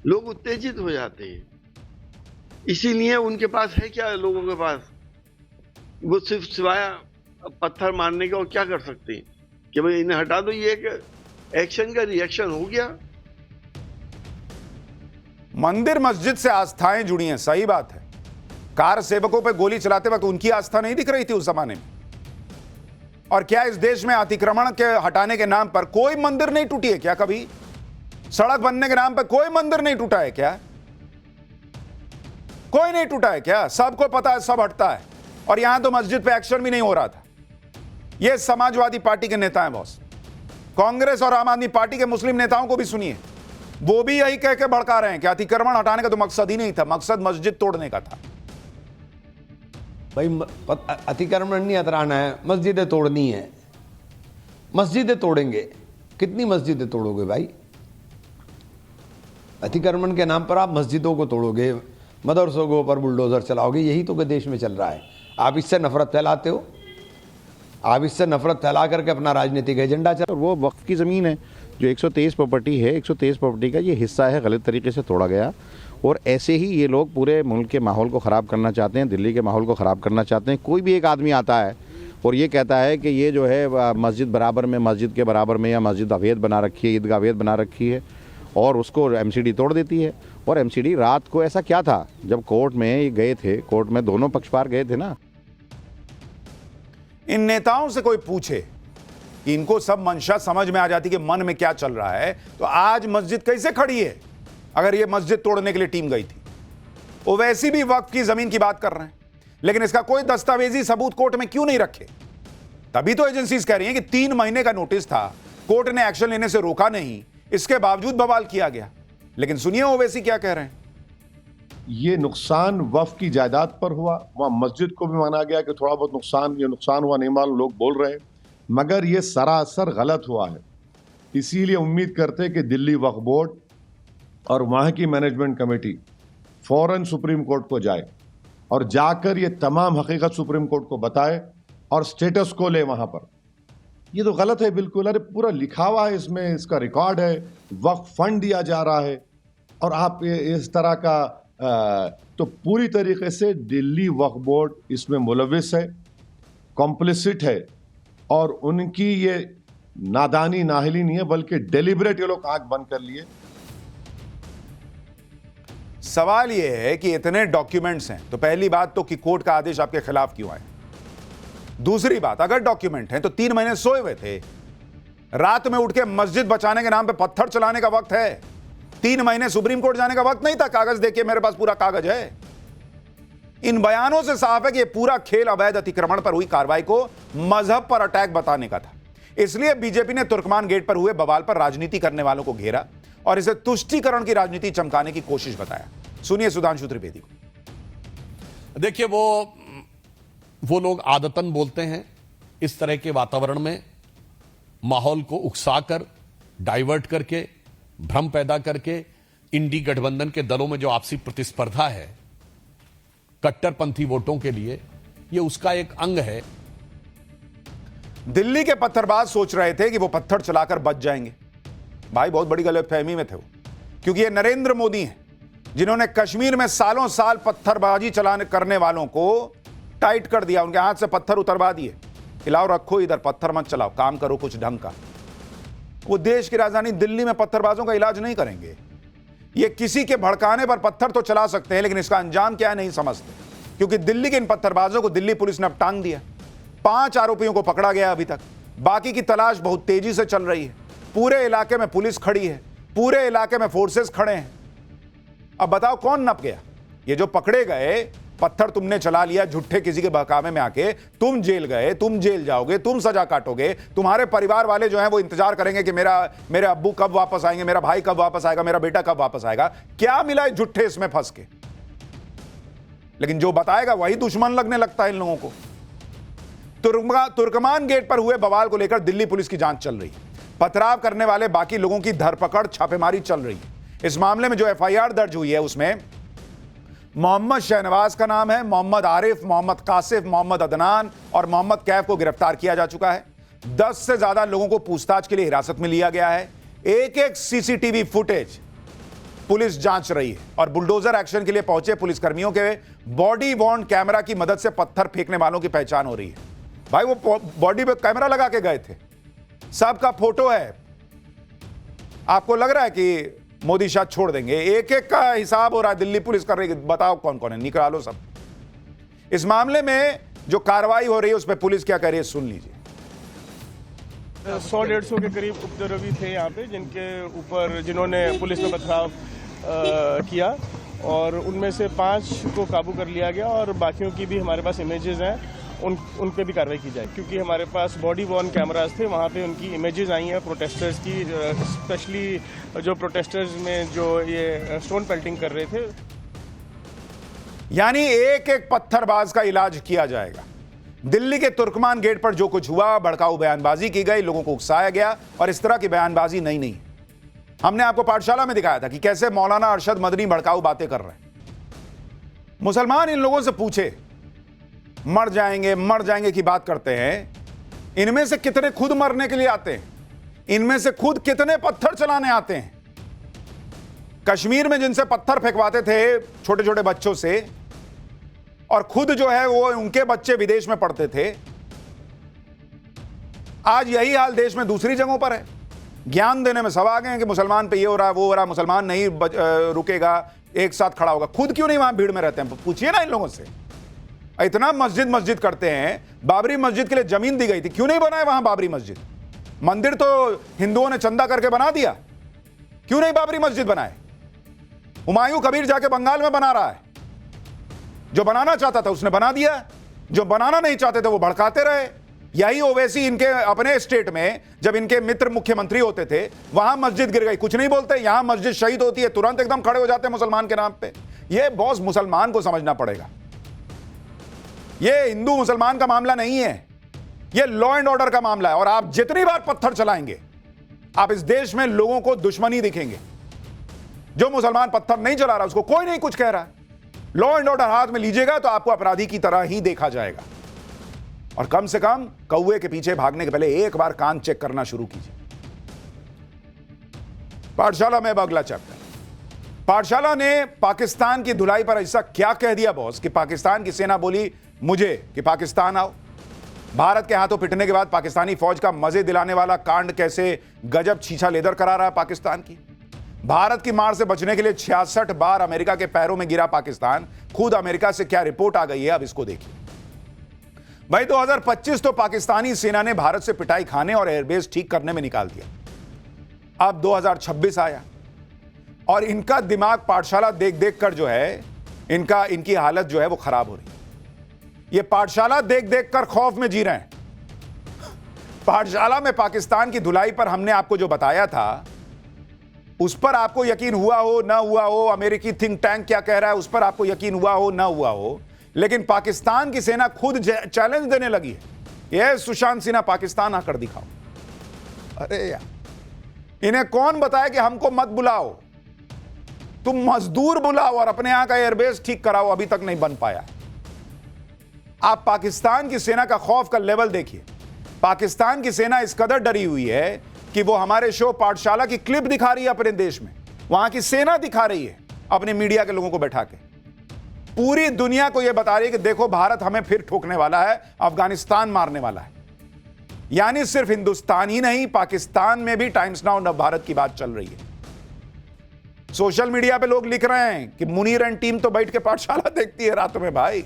लोग उत्तेजित हो जाते हैं। इसीलिए उनके पास है क्या, लोगों के पास वो सिर्फ सिवाय पत्थर मारने के और क्या कर सकते हैं कि भाई इन्हें हटा दो। ये एक एक्शन का रिएक्शन हो गया। मंदिर मस्जिद से आस्थाएं जुड़ी हैं, सही बात है। कार सेवकों पे गोली चलाते वक्त उनकी आस्था नहीं दिख रही थी उस जमाने में। और क्या इस देश में अतिक्रमण के हटाने के नाम पर कोई मंदिर नहीं टूटी है क्या? कभी सड़क बनने के नाम पर कोई मंदिर नहीं टूटा है क्या? कोई नहीं टूटा है क्या? सबको पता है, सब हटता है। और यहां तो मस्जिद पे एक्शन भी नहीं हो रहा था। ये समाजवादी पार्टी के नेता हैं बॉस। कांग्रेस और आम आदमी पार्टी के मुस्लिम नेताओं को भी सुनिए, वो भी यही कह के भड़का रहे हैं कि अतिक्रमण हटाने का तो मकसद ही नहीं था, मकसद मस्जिद तोड़ने का था। भाई अतिक्रमण नहीं हटाना है, मस्जिदें तोड़नी है। मस्जिदें तोड़ेंगे, कितनी मस्जिदें तोड़ोगे भाई? अतिक्रमण के नाम पर आप मस्जिदों को तोड़ोगे, मदरसों के ऊपर बुलडोजर चलाओगे, यही तो देश में चल रहा है। आप इससे नफरत फैलाते हो, आप इससे नफरत फैला करके अपना राजनीतिक एजेंडा चला। वो वक्फ की ज़मीन है जो 123 प्रॉपर्टी है, 123 प्रॉपर्टी का ये हिस्सा है, गलत तरीके से तोड़ा गया। और ऐसे ही ये लोग पूरे मुल्क के माहौल को ख़राब करना चाहते हैं, दिल्ली के माहौल को ख़राब करना चाहते हैं। कोई भी एक आदमी आता है और ये कहता है कि ये जो है मस्जिद बराबर में, मस्जिद के बराबर में, या मस्जिद अवैध बना रखी है, ईदगाह अवैध बना रखी है, और उसको एमसीडी तोड़ देती है। और एमसीडी रात को ऐसा क्या था, जब कोर्ट में गए थे, कोर्ट में दोनों पक्षकार गए थे ना। इन नेताओं से कोई पूछे कि इनको सब मंशा समझ में आ जाती कि मन में क्या चल रहा है, तो आज मस्जिद कैसे खड़ी है अगर ये मस्जिद तोड़ने के लिए टीम गई थी। वो वैसी भी वक्फ की जमीन की बात कर रहे हैं, लेकिन इसका कोई दस्तावेजी सबूत कोर्ट में क्यों नहीं रखे? तभी तो एजेंसीज कह रही हैं कि 3 महीने का नोटिस था, कोर्ट ने एक्शन लेने से रोका नहीं, इसके बावजूद बवाल किया गया। लेकिन सुनिए ओवैसी क्या कह रहे हैं। ये नुकसान वक्फ की जायदाद पर हुआ, वहां मस्जिद को भी माना गया कि थोड़ा बहुत नुकसान हुआ, नहीं मालूम, लोग बोल रहे हैं, मगर ये सरासर गलत हुआ है। इसीलिए उम्मीद करते हैं कि दिल्ली वक्फ बोर्ड और वहां की मैनेजमेंट कमेटी फौरन सुप्रीम कोर्ट को जाए और जाकर ये तमाम हकीकत सुप्रीम कोर्ट को बताए और स्टेटस को ले वहां पर। ये तो गलत है बिल्कुल। अरे पूरा लिखा हुआ है इसमें, इसका रिकॉर्ड है, वक्फ फंड दिया जा रहा है, और आप इस तरह का तो पूरी तरीके से दिल्ली वक्फ बोर्ड इसमें मुलविस है, कॉम्प्लिसिट है, और उनकी ये नादानी नाहिली नहीं है, बल्कि डेलिबरेट ये लोग आंख बंद कर लिए। सवाल यह है कि इतने डॉक्यूमेंट्स हैं, तो पहली बात तो कि कोर्ट का आदेश आपके खिलाफ क्यों आए? दूसरी बात, अगर डॉक्यूमेंट हैं तो 3 महीने सोए हुए थे, रात में उठ के मस्जिद बचाने के नाम पे पत्थर चलाने का वक्त है। 3 महीने सुप्रीम कोर्ट जाने का वक्त नहीं था। कागज देखिए, मेरे पास पूरा कागज है। इन बयानों से साफ है कि पूरा खेल अवैध अतिक्रमण पर हुई कार्रवाई को मजहब पर अटैक बताने का था। इसलिए बीजेपी ने तुर्कमान गेट पर हुए बवाल पर राजनीति करने वालों को घेरा और इसे तुष्टीकरण की राजनीति चमकाने की कोशिश बताया। सुनिए सुधांशु त्रिवेदी को। देखिए, वो लोग आदतन बोलते हैं इस तरह के वातावरण में, माहौल को उकसाकर, डाइवर्ट करके, भ्रम पैदा करके। इंडी गठबंधन के दलों में जो आपसी प्रतिस्पर्धा है कट्टरपंथी वोटों के लिए, ये उसका एक अंग है। दिल्ली के पत्थरबाज सोच रहे थे कि वो पत्थर चलाकर बच जाएंगे। भाई बहुत बड़ी गलतफहमी में थे वो, क्योंकि ये नरेंद्र मोदी हैं जिन्होंने कश्मीर में सालों साल पत्थरबाजी चलाने करने वालों को टाइट कर दिया, उनके हाथ से पत्थर उतरवा दिए। खिलाओ, रखो इधर, पत्थर मत चलाओ, काम करो कुछ ढंग का। वो देश की राजधानी दिल्ली में पत्थरबाजों का इलाज नहीं करेंगे। ये किसी के भड़काने पर पत्थर तो चला सकते हैं, लेकिन इसका अंजाम क्या है नहीं समझते, क्योंकि दिल्ली के इन पत्थरबाजों को दिल्ली पुलिस ने अब टांग दिया। 5 आरोपियों को पकड़ा गया अभी तक, बाकी की तलाश बहुत तेजी से चल रही है। पूरे इलाके में पुलिस खड़ी है, पूरे इलाके में फोर्सेस खड़े हैं। अब बताओ कौन नप गया? ये जो पकड़े गए, पत्थर तुमने चला लिया झूठे किसी के बहकावे में आके, तुम जेल गए, तुम जेल जाओगे, तुम सजा काटोगे, तुम्हारे परिवार वाले जो हैं वो इंतजार करेंगे कि मेरे अब्बू कब वापस आएंगे, मेरा भाई कब वापस आएगा, मेरा बेटा कब वापस आएगा। क्या मिला है झूठे इसमें फंस के? लेकिन जो बताएगा वही दुश्मन लगने लगता है इन लोगों को। तुर्कमान गेट पर हुए बवाल को लेकर दिल्ली पुलिस की जांच चल रही है। पथराव करने वाले बाकी लोगों की धरपकड़, छापेमारी चल रही है। इस मामले में जो एफआईआर दर्ज हुई है उसमें मोहम्मद शहनवाज का नाम है, मोहम्मद आरिफ, मोहम्मद कासिफ, मोहम्मद अदनान और मोहम्मद कैफ को गिरफ्तार किया जा चुका है। 10 से ज्यादा लोगों को पूछताछ के लिए हिरासत में लिया गया है। एक सीसीटीवी फुटेज पुलिस जांच रही है और बुलडोजर एक्शन के लिए पहुंचे पुलिसकर्मियों के बॉडी वॉर्न कैमरा की मदद से पत्थर फेंकने वालों की पहचान हो रही है। भाई वो बॉडी पे कैमरा लगा के गए थे, सबका फोटो है। आपको लग रहा है कि मोदी शायद छोड़ देंगे? एक एक का हिसाब हो रहा है, दिल्ली पुलिस कर रही है। बताओ कौन कौन है, निकालो सब। इस मामले में जो कार्रवाई हो रही है उस पर पुलिस क्या कह रही है, सुन लीजिए। 100-150 के करीब उपद्रवी थे यहाँ पे, जिन्होंने पुलिस में पथराव किया और उनमें से 5 को काबू कर लिया गया और बाकियों की भी हमारे पास इमेजेस हैं, उन पे भी कार्रवाई की जाए, क्योंकि हमारे पास बॉडी वॉर्न कैमरास थे, वहाँ पे उनकी इमेजेस आई हैं प्रोटेस्टर्स की, स्पेशली जो प्रोटेस्टर्स में जो ये स्टोन पेल्टिंग कर रहे थे। यानी एक एक पत्थरबाज का इलाज किया जाएगा। दिल्ली के तुर्कमान गेट पर जो कुछ हुआ, भड़काऊ बयानबाजी की गई, लोगों को उकसाया गया, और इस तरह की बयानबाजी नहीं। हमने आपको पाठशाला में दिखाया था कि कैसे मौलाना अरशद मदनी भड़काऊ बातें कर रहे हैं। मुसलमान इन लोगों से पूछे, मर जाएंगे की बात करते हैं, इनमें से कितने खुद मरने के लिए आते हैं? इनमें से खुद कितने पत्थर चलाने आते हैं? कश्मीर में जिनसे पत्थर फेंकवाते थे छोटे छोटे बच्चों से, और खुद जो है वो उनके बच्चे विदेश में पढ़ते थे, आज यही हाल देश में दूसरी जगहों पर है। ज्ञान देने में सब आ गए हैं कि मुसलमान पे ये हो रहा है, वो हो रहा है, मुसलमान नहीं रुकेगा, एक साथ खड़ा होगा। खुद क्यों नहीं वहां भीड़ में रहते हैं? पूछिए ना इन लोगों से। इतना मस्जिद करते हैं। बाबरी मस्जिद के लिए जमीन दी गई थी, क्यों नहीं बनाए वहां बाबरी मस्जिद? मंदिर तो हिंदुओं ने चंदा करके बना दिया, क्यों नहीं बाबरी मस्जिद बनाए? हुमायूं कबीर जाके बंगाल में बना रहा है, जो बनाना चाहता था उसने बना दिया, जो बनाना नहीं चाहते थे वो भड़काते रहे। यही ओवैसी इनके अपने स्टेट में जब इनके मित्र मुख्यमंत्री होते थे, वहां मस्जिद गिर गई, कुछ नहीं बोलते। यहां मस्जिद शहीद होती है, तुरंत एकदम खड़े हो जाते हैं मुसलमान के नाम पे। ये बॉस मुसलमान को समझना पड़ेगा, ये हिंदू मुसलमान का मामला नहीं है, ये लॉ एंड ऑर्डर का मामला है। और आप जितनी बार पत्थर चलाएंगे, आप इस देश में लोगों को दुश्मनी दिखेंगे। जो मुसलमान पत्थर नहीं चला रहा उसको कोई नहीं कुछ कह रहा है। लॉ एंड ऑर्डर हाथ में लीजिएगा तो आपको अपराधी की तरह ही देखा जाएगा। और कम से कम कौवे के पीछे भागने के पहले एक बार कान चेक करना शुरू कीजिए। पाठशाला में अब अगला चैप्टर। पाठशाला ने पाकिस्तान की धुलाई पर ऐसा क्या कह दिया बॉस कि पाकिस्तान की सेना बोली मुझे कि पाकिस्तान आओ। भारत के हाथों पिटने के बाद पाकिस्तानी फौज का मजे दिलाने वाला कांड कैसे गजब छीछा लेदर करा रहा है पाकिस्तान की। भारत की मार से बचने के लिए 66 बार अमेरिका के पैरों में गिरा पाकिस्तान। खुद अमेरिका से क्या रिपोर्ट आ गई है, अब इसको देखिए भाई। 2025 तो पाकिस्तानी सेना ने भारत से पिटाई खाने और एयरबेस ठीक करने में निकाल दिया। अब 2026 आया और इनका दिमाग पाठशाला देख देख कर जो है इनकी हालत जो है वो खराब हो रही है। ये पाठशाला देख देख कर खौफ में जी रहे हैं। पाठशाला में पाकिस्तान की धुलाई पर हमने आपको जो बताया था, उस पर आपको यकीन हुआ हो ना हुआ हो, अमेरिकी थिंक टैंक क्या कह रहा है उस पर आपको यकीन हुआ हो ना हुआ हो, लेकिन पाकिस्तान की सेना खुद चैलेंज देने लगी है। यह सुशांत सिन्हा पाकिस्तान आकर दिखाओ। अरे यार, इन्हें कौन बताया कि हमको मत बुलाओ, तुम मजदूर बुलाओ और अपने यहां का एयरबेस ठीक कराओ। अभी तक नहीं बन पाया। आप पाकिस्तान की सेना का खौफ का लेवल देखिए। पाकिस्तान की सेना इस कदर डरी हुई है कि वो हमारे शो पाठशाला की क्लिप दिखा रही है अपने देश में। वहां की सेना दिखा रही है अपने मीडिया के लोगों को बैठा के, पूरी दुनिया को यह बता रही है कि देखो भारत हमें फिर ठोकने वाला है, अफगानिस्तान मारने वाला है। यानी सिर्फ हिंदुस्तान ही नहीं, पाकिस्तान में भी टाइम्स नाउ भारत की बात चल रही है। सोशल मीडिया पे लोग लिख रहे हैं कि मुनीर एंड टीम तो बैठ के पाठशाला देखती है रात में। भाई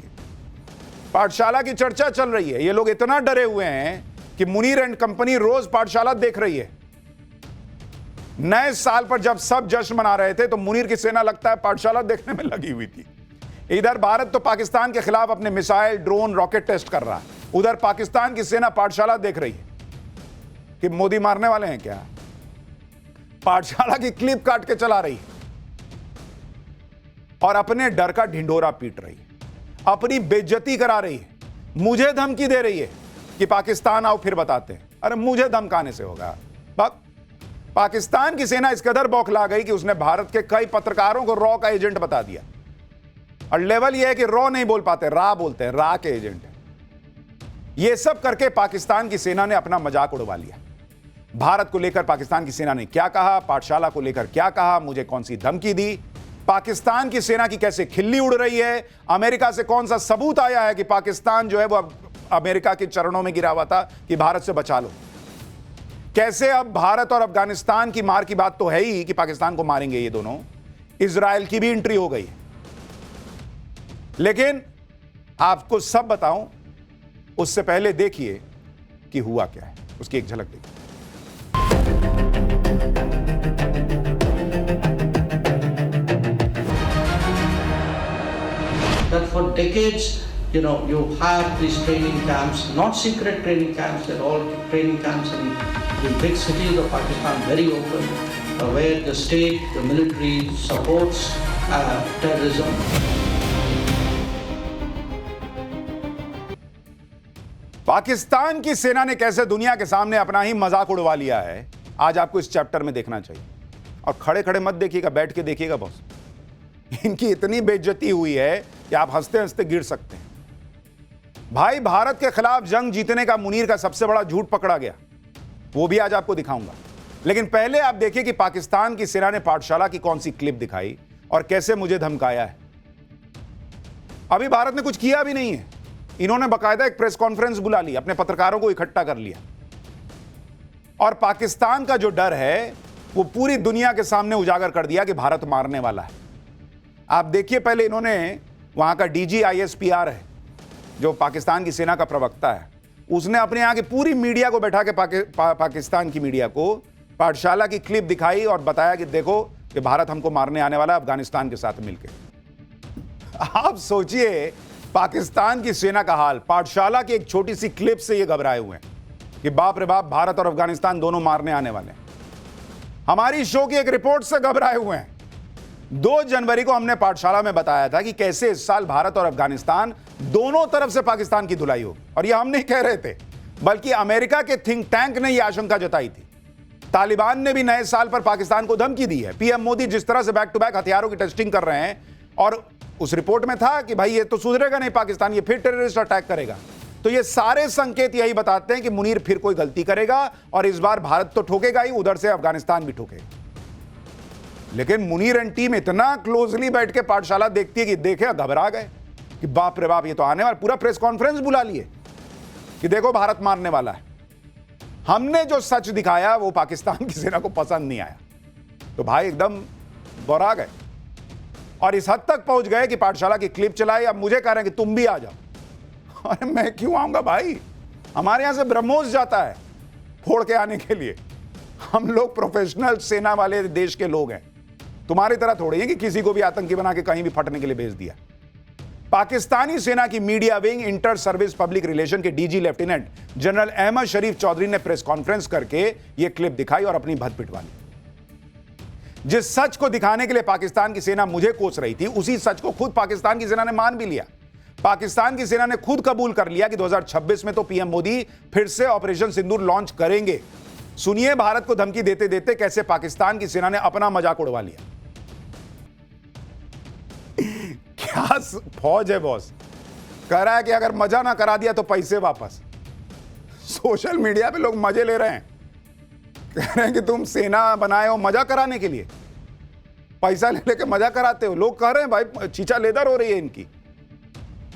पाठशाला की चर्चा चल रही है, ये लोग इतना डरे हुए हैं कि मुनीर एंड कंपनी रोज पाठशाला देख रही है। नए साल पर जब सब जश्न मना रहे थे तो मुनीर की सेना लगता है पाठशाला देखने में लगी हुई थी। इधर भारत तो पाकिस्तान के खिलाफ अपने मिसाइल, ड्रोन, रॉकेट टेस्ट कर रहा है, उधर पाकिस्तान की सेना पाठशाला देख रही है कि मोदी मारने वाले हैं क्या। पाठशाला की क्लिप काट के चला रही है और अपने डर का ढिंढोरा पीट रही है, अपनी बेइज्जती करा रही है, मुझे धमकी दे रही है कि पाकिस्तान आओ फिर बताते हैं। अरे मुझे धमकाने से होगा? पाकिस्तान की सेना इस कदर बौखला गई कि उसने भारत के कई पत्रकारों को रॉ का एजेंट बता दिया। और लेवल यह है कि रॉ नहीं बोल पाते, रा बोलते हैं, रा के एजेंट है। यह सब करके पाकिस्तान की सेना ने अपना मजाक उड़वा लिया। भारत को लेकर पाकिस्तान की सेना ने क्या कहा, पाठशाला को लेकर क्या कहा, मुझे कौन सी धमकी दी, पाकिस्तान की सेना की कैसे खिल्ली उड़ रही है, अमेरिका से कौन सा सबूत आया है कि पाकिस्तान जो है वो अमेरिका के चरणों में गिरा हुआ था कि भारत से बचा लो। कैसे अब भारत और अफगानिस्तान की मार की बात तो है ही कि पाकिस्तान को मारेंगे ये दोनों, इजराइल की भी एंट्री हो गई है। लेकिन आपको सब बताऊं उससे पहले देखिए कि हुआ क्या है, उसकी एक झलक देखिए। That for decades, you had these training camps, not secret training camps, they're all training camps in the big cities of Pakistan, very open, where the state, the military supports terrorism. Pakistan की सेना ने कैसे दुनिया के सामने अपना ही मजाक उड़वा लिया है, आज आपको इस चैप्टर में देखना चाहिए। और खड़े खड़े मत देखिएगा, बैठ के देखिएगा बॉस। इनकी इतनी बेइज्जती हुई है कि आप हंसते हंसते गिर सकते हैं। भाई भारत के खिलाफ जंग जीतने का मुनीर का सबसे बड़ा झूठ पकड़ा गया, वो भी आज आपको दिखाऊंगा। लेकिन पहले आप देखिए कि पाकिस्तान की सेना ने पाठशाला की कौन सी क्लिप दिखाई और कैसे मुझे धमकाया है। अभी भारत ने कुछ किया भी नहीं है, इन्होंने बाकायदा एक प्रेस कॉन्फ्रेंस बुला ली, अपने पत्रकारों को इकट्ठा कर लिया और पाकिस्तान का जो डर है वो पूरी दुनिया के सामने उजागर कर दिया कि भारत मारने वाला है। आप देखिए, पहले इन्होंने वहां का डीजी ISPR है जो पाकिस्तान की सेना का प्रवक्ता है, उसने अपने यहाँ की पूरी मीडिया को बैठा के पाकिस्तान की मीडिया को पाठशाला की क्लिप दिखाई और बताया कि देखो कि भारत हमको मारने आने वाला है अफगानिस्तान के साथ मिलकर। आप सोचिए पाकिस्तान की सेना का हाल, पाठशाला की एक छोटी सी क्लिप से ये घबराए हुए हैं कि बाप रे बाप, भारत और अफगानिस्तान दोनों मारने आने वाले हैं। हमारी शो की एक रिपोर्ट से घबराए हुए हैं। 2 जनवरी को हमने पाठशाला में बताया था कि कैसे इस साल भारत और अफगानिस्तान दोनों तरफ से पाकिस्तान की धुलाई होगी, और यह हम नहीं कह रहे थे बल्कि अमेरिका के थिंक टैंक ने यह आशंका जताई थी। तालिबान ने भी नए साल पर पाकिस्तान को धमकी दी है। पीएम मोदी जिस तरह से बैक टू बैक हथियारों की टेस्टिंग कर रहे हैं, और उस रिपोर्ट में था कि भाई ये तो सुधरेगा नहीं पाकिस्तान, ये फिर टेररिस्ट अटैक करेगा। तो ये सारे संकेत यही बताते हैं कि मुनीर फिर कोई गलती करेगा और इस बार भारत तो ठोकेगा ही, उधर से अफगानिस्तान भी ठोकेगा। लेकिन मुनीर एंड टीम इतना क्लोजली बैठ के पाठशाला देखती है कि देखे घबरा गए कि बाप रे बाप, ये तो आने वाला। पूरा प्रेस कॉन्फ्रेंस बुला लिए कि देखो भारत मारने वाला है। हमने जो सच दिखाया वो पाकिस्तान की सेना को पसंद नहीं आया, तो भाई एकदम बौरा गए और इस हद तक पहुंच गए कि पाठशाला की क्लिप चलाई। अब मुझे कह रहे हैं कि तुम भी आ जाओ। अरे मैं क्यों आऊंगा भाई, हमारे यहां से ब्रह्मोस जाता है फोड़ के आने के लिए। हम लोग प्रोफेशनल सेना वाले देश के लोग हैं, तुम्हारी तरह थोड़ी है कि किसी को भी आतंकी बना के कहीं भी फटने के लिए भेज दिया। पाकिस्तानी सेना की media wing inter service public relation के DG lieutenant general Ahmed Sharif Chaudhary ने प्रेस कॉन्फ्रेंस करके यह क्लिप दिखाई और अपनी भद पिटवा ली। जिस सच को दिखाने के लिए पाकिस्तान की सेना मुझे कोस रही थी, उसी सच को खुद पाकिस्तान की सेना ने मान भी लिया। पाकिस्तान की सेना ने खुद कबूल कर लिया कि 2026 में तो पीएम मोदी फिर से ऑपरेशन सिंदूर लॉन्च करेंगे। सुनिए भारत को धमकी देते देते कैसे पाकिस्तान की सेना ने अपना मजाक उड़वा लिया। क्या फौज है बॉस, कह रहा है कि अगर मजा ना करा दिया तो पैसे वापस। सोशल मीडिया पे लोग मजे ले रहे हैं, कह रहे हैं कि तुम सेना बनाए हो मजा कराने के लिए, पैसा ले लेके मजा कराते हो। लोग कह रहे हैं भाई चीचा लेदर हो रही है इनकी।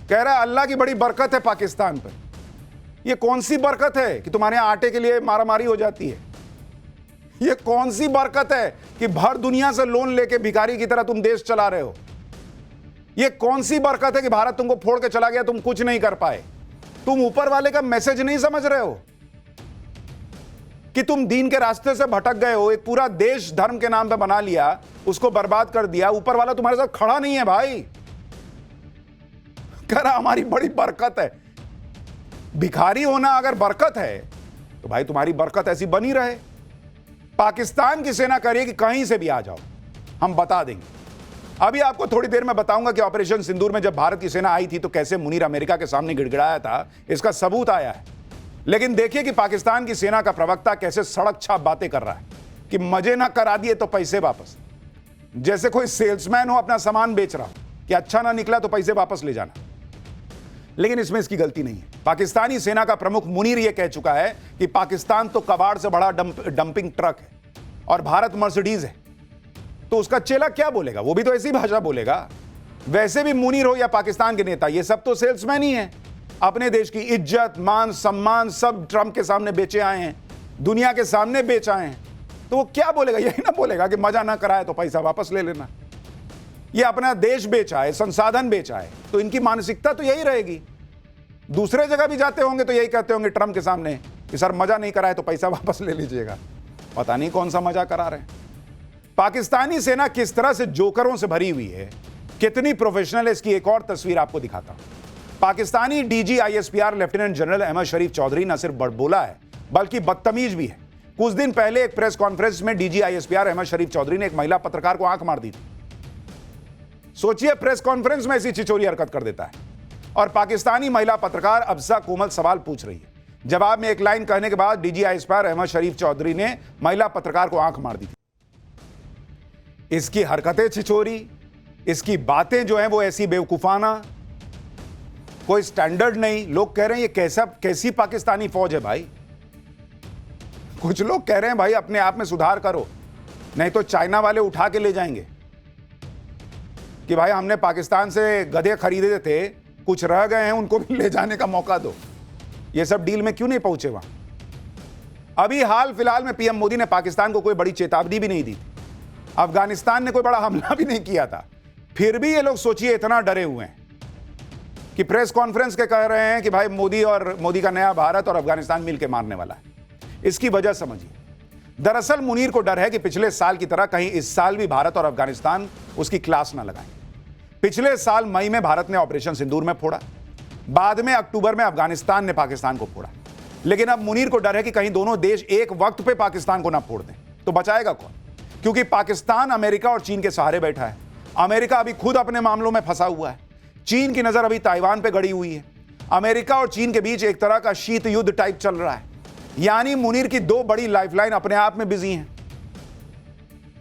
कह रहा है अल्लाह की बड़ी बरकत है पाकिस्तान पर। ये कौन सी बरकत है कि तुम्हारे यहां आटे के लिए मारामारी हो जाती है? ये कौन सी बरकत है कि भर दुनिया से लोन लेके भिखारी की तरह तुम देश चला रहे हो? ये कौन सी बरकत है कि भारत तुमको फोड़ के चला गया, तुम कुछ नहीं कर पाए? तुम ऊपर वाले का मैसेज नहीं समझ रहे हो कि तुम दीन के रास्ते से भटक गए हो? एक पूरा देश धर्म के नाम पे बना लिया, उसको बर्बाद कर दिया। ऊपर वाला तुम्हारे साथ खड़ा नहीं है भाई, कह रहा हमारी बड़ी बरकत है। भिखारी होना अगर बरकत है तो भाई तुम्हारी बरकत ऐसी बनी रहे। पाकिस्तान की सेना कह रही है कि कहीं से भी आ जाओ, हम बता देंगे। अभी आपको थोड़ी देर में बताऊंगा कि ऑपरेशन सिंदूर में जब भारत की सेना आई थी तो कैसे मुनीर अमेरिका के सामने गिड़गिड़ाया था, इसका सबूत आया है। लेकिन देखिए कि पाकिस्तान की सेना का प्रवक्ता कैसे सड़क छाप बातें कर रहा है कि मजे ना करा दिए तो पैसे वापस, जैसे कोई सेल्समैन हो अपना सामान बेच रहा हो कि अच्छा ना निकला तो पैसे वापस ले जाना। लेकिन इसमें इसकी गलती नहीं है। पाकिस्तानी सेना का प्रमुख मुनीर यह कह चुका है कि पाकिस्तान तो कबाड़ से बड़ा डंपिंग ट्रक है और भारत मर्सिडीज है। तो उसका चेला क्या बोलेगा? वो भी तो ऐसी भाषा बोलेगा। वैसे भी मुनीर हो या पाकिस्तान के नेता, ये सब तो सेल्समैन ही हैं। अपने देश की इज्जत, मान, सम्मान सब ट्रंप के सामने बेचे आए हैं, दुनिया के सामने बेच आए हैं। तो वो क्या बोलेगा? यही ना बोलेगा कि मजा ना कराए तो पैसा वापस ले लेना। ये अपना देश बेचा है, संसाधन बेचा है, तो इनकी मानसिकता तो यही रहेगी। दूसरे जगह भी जाते होंगे तो यही कहते होंगे ट्रंप के सामने कि सर मजा नहीं कराए तो पैसा वापस ले लीजिएगा। पता नहीं कौन सा मजा करा रहे हैं। पाकिस्तानी सेना किस तरह से जोकरों से भरी हुई है, कितनी प्रोफेशनल है, इसकी एक और तस्वीर आपको दिखाता हूं। Pakistani DG ISPR lieutenant general Ahmed Sharif Chaudhry न सिर्फ बड़बोला है बल्कि बदतमीज भी है। कुछ दिन पहले एक प्रेस कॉन्फ्रेंस में डीजी आईएसपीआर अहमद शरीफ चौधरी ने एक महिला पत्रकार को आंख मार दी थी। सोचिए, प्रेस कॉन्फ्रेंस में ऐसी छिछोरी हरकत कर देता है और पाकिस्तानी महिला पत्रकार अफजा कोमल सवाल पूछ रही है। जवाब में एक लाइन कहने के बाद डीजी आईएसपीआर अहमद शरीफ चौधरी ने महिला पत्रकार को आंख मार दी थी। इसकी हरकतें छिछोरी, इसकी बातें जो हैं वो ऐसी बेवकूफाना, कोई स्टैंडर्ड नहीं। लोग कह रहे हैं ये कैसी पाकिस्तानी फौज है भाई। कुछ लोग कह रहे हैं भाई अपने आप में सुधार करो, नहीं तो चाइना वाले उठा के ले जाएंगे कि भाई हमने पाकिस्तान से गधे खरीदे थे, कुछ रह गए हैं, उनको भी ले जाने का मौका दो। ये सब डील में क्यों नहीं पहुंचे वहां? अभी हाल फिलहाल में पीएम मोदी ने पाकिस्तान को कोई बड़ी चेतावनी भी नहीं दी थी, अफगानिस्तान ने कोई बड़ा हमला भी नहीं किया था, फिर भी ये लोग सोचिए इतना डरे हुए हैं कि प्रेस कॉन्फ्रेंस के कह रहे हैं कि भाई मोदी का नया भारत और अफगानिस्तान मिलकर मारने वाला है। इसकी वजह समझिए। दरअसल मुनीर को डर है कि पिछले साल की तरह कहीं इस साल भी भारत और अफगानिस्तान उसकी क्लास ना लगाएं। पिछले साल मई में भारत ने ऑपरेशन सिंदूर में फोड़ा, बाद में अक्टूबर में अफगानिस्तान ने पाकिस्तान को फोड़ा। लेकिन अब मुनीर को डर है कि कहीं दोनों देश एक वक्त पे पाकिस्तान को ना फोड़ दें, तो बचाएगा कौन? क्योंकि पाकिस्तान अमेरिका और चीन के सहारे बैठा है। अमेरिका अभी खुद अपने मामलों में फंसा हुआ है। चीन की नजर अभी ताइवान पे गड़ी हुई है। अमेरिका और चीन के बीच एक तरह का शीत युद्ध टाइप चल रहा है। यानी मुनीर की दो बड़ी लाइफलाइन अपने आप में बिजी हैं।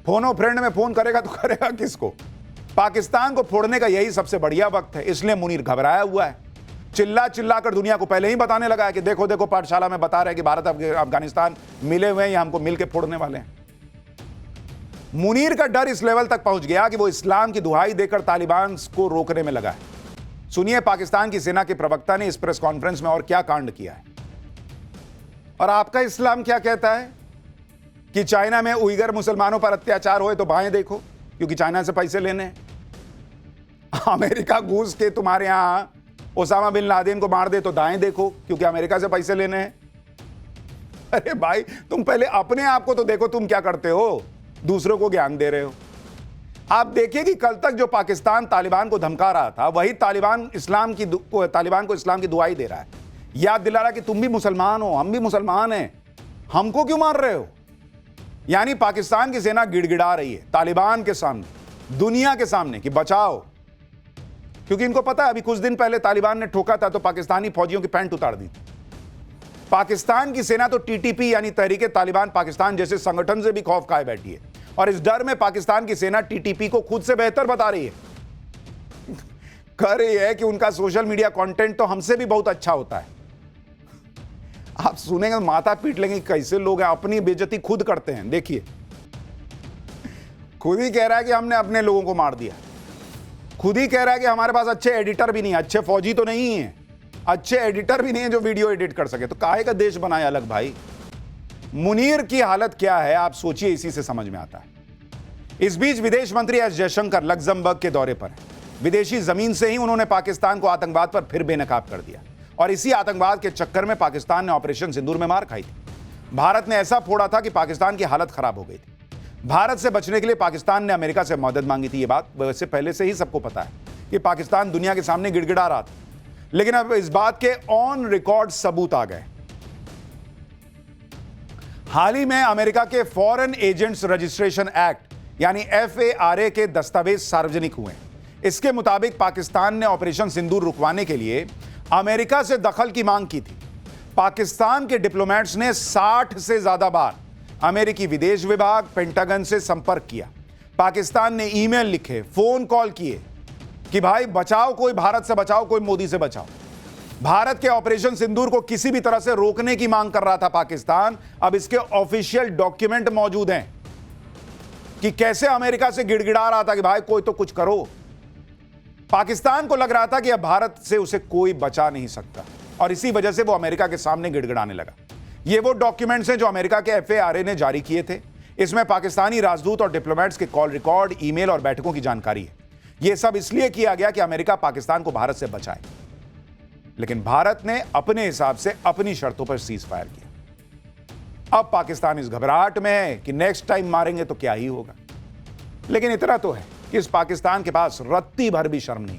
फोनो फ्रेंड में फोन करेगा तो करेगा किसको? पाकिस्तान को फोड़ने का यही सबसे बढ़िया वक्त है। इसलिए मुनीर घबराया हुआ है, चिल्ला चिल्ला कर दुनिया को पहले ही बताने लगा है कि देखो देखो, पाठशाला में बता रहे हैं कि भारत अफगानिस्तान मिले हुए हैं या हमको मिलकर फोड़ने वाले हैं। मुनीर का डर इस लेवल तक पहुंच गया कि वो इस्लाम की दुहाई देकर तालिबान को रोकने में लगा है। सुनिए पाकिस्तान की सेना के प्रवक्ता ने इस प्रेस कॉन्फ्रेंस में और क्या कांड किया है। और आपका इस्लाम क्या कहता है कि चाइना में उइगर मुसलमानों पर अत्याचार होए तो बाएं देखो, क्योंकि चाइना से पैसे लेने हैं। अमेरिका घुस के तुम्हारे यहां ओसामा बिन लादेन को मार दे तो दाएं देखो, क्योंकि अमेरिका से पैसे लेने हैं। अरे भाई, तुम पहले अपने आप को तो देखो, तुम क्या करते हो, दूसरों को ज्ञान दे रहे हो। आप देखिए कि कल तक जो पाकिस्तान तालिबान को धमका रहा था, वही तालिबान को इस्लाम की दुआई दे रहा है, याद दिला रहा कि तुम भी मुसलमान हो, हम भी मुसलमान हैं, हमको क्यों मार रहे हो। यानी पाकिस्तान की सेना गिड़गिड़ा रही है तालिबान के सामने, दुनिया के सामने कि बचाओ, क्योंकि इनको पता है अभी कुछ दिन पहले तालिबान ने ठोका था तो पाकिस्तानी फौजियों की पैंट उतार दी थी। पाकिस्तान की सेना तो टीटीपी यानी तहरीके तालिबान पाकिस्तान जैसे संगठन से भी खौफ खाए बैठी है, और इस डर में पाकिस्तान की सेना टीटीपी को खुद से बेहतर बता रही है। कह रही है कि उनका सोशल मीडिया कंटेंट तो हमसे भी बहुत अच्छा होता है। आप सुनेंगे माथा पीट लेंगे, कैसे लोग हैं, अपनी बेइज्जती खुद करते हैं। देखिए, खुद ही कह रहा है कि हमने अपने लोगों को मार दिया, खुद ही कह रहा है कि हमारे पास अच्छे एडिटर भी नहीं, अच्छे फौजी तो नहीं है, अच्छे एडिटर भी नहीं है जो वीडियो एडिट कर सके। तो काहे का देश बनाया अलग भाई? मुनीर की हालत क्या है आप सोचिए, इसी से समझ में आता है। इस बीच विदेश मंत्री एस जयशंकर लक्जमबर्ग के दौरे पर हैं। विदेशी जमीन से ही उन्होंने पाकिस्तान को आतंकवाद पर फिर बेनकाब कर दिया और इसी आतंकवाद के चक्कर में पाकिस्तान ने ऑपरेशन सिंदूर में मार खाई थी। भारत ने ऐसा फोड़ा था कि पाकिस्तान की हालत खराब हो गई थी। भारत से बचने के लिए पाकिस्तान ने अमेरिका से मदद मांगी थी। ये बात वैसे पहले से ही सबको पता है कि पाकिस्तान दुनिया के सामने गिड़गिड़ा रहा था, लेकिन अब इस बात के ऑन रिकॉर्ड सबूत आ गए। हाल ही में अमेरिका के फॉरेन एजेंट्स रजिस्ट्रेशन एक्ट यानी FARA के दस्तावेज सार्वजनिक हुए। इसके मुताबिक पाकिस्तान ने ऑपरेशन सिंदूर रुकवाने के लिए अमेरिका से दखल की मांग की थी। पाकिस्तान के डिप्लोमेट्स ने 60 से ज्यादा बार अमेरिकी विदेश विभाग, पेंटागन से संपर्क किया। पाकिस्तान ने ईमेल लिखे, फोन कॉल किए कि भाई बचाओ, कोई भारत से बचाओ, कोई मोदी से बचाओ। भारत के ऑपरेशन सिंदूर को किसी भी तरह से रोकने की मांग कर रहा था पाकिस्तान। अब इसके ऑफिशियल डॉक्यूमेंट मौजूद हैं कि कैसे अमेरिका से गिड़गिड़ा रहा था कि भाई कोई तो कुछ करो। पाकिस्तान को लग रहा था कि अब भारत से उसे कोई बचा नहीं सकता और इसी वजह से वो अमेरिका के सामने गिड़गिड़ाने लगा। ये वो डॉक्यूमेंट्स हैं जो अमेरिका के FARA ने जारी किए थे। इसमें पाकिस्तानी राजदूत और डिप्लोमेट्स के कॉल रिकॉर्ड, ईमेल और बैठकों की जानकारी है। यह सब इसलिए किया गया कि अमेरिका पाकिस्तान को भारत से बचाए, लेकिन भारत ने अपने हिसाब से अपनी शर्तों पर सीज फायर किया। अब पाकिस्तान इस घबराहट में है कि नेक्स्ट टाइम मारेंगे तो क्या ही होगा। लेकिन इतना तो है कि इस पाकिस्तान के पास रत्ती भर भी शर्म नहीं।